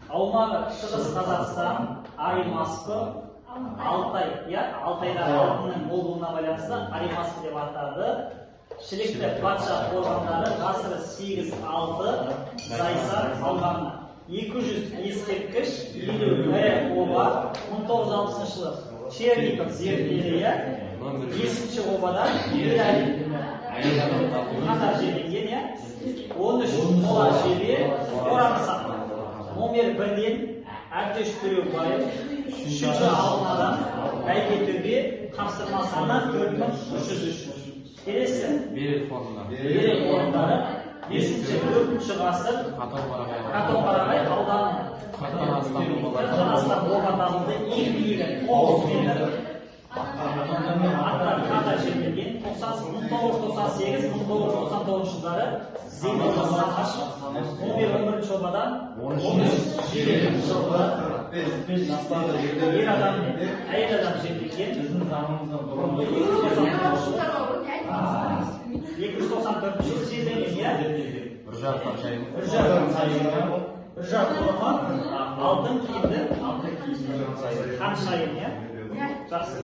аумағы Шығыс Қазақстан, Аримаско, Алтай, Алтайдағы алтынның болуына байланысты Аримаско деп атады. Шілікті патша қорғандары ғасыры 8-6 Зайсан аумағына 200 ескерткіш, 50 ірі оба, 1960 жылы Черников зерттелігі, 5-ші обадан қатар жерленген, 13 қола жерде ораны сақталды. Номер 1-ден Әбдеш Төлеубаев, 3-ші алтын бәйгетөбе қапсырмасына 4303. Келесі Берек орындары 5-4 ғасыр Қатон-Қарағай ауданы Астам обадалында ең биігі 9 метр аттар қатар жерленген 1998-1999 жылдары Зейнет Сағаш номер 11 обадан 13 жылы ер адам мен әйел адам жерленген 294 жыл жерленген Үржар алтын киімді хан шайын. Жақсы.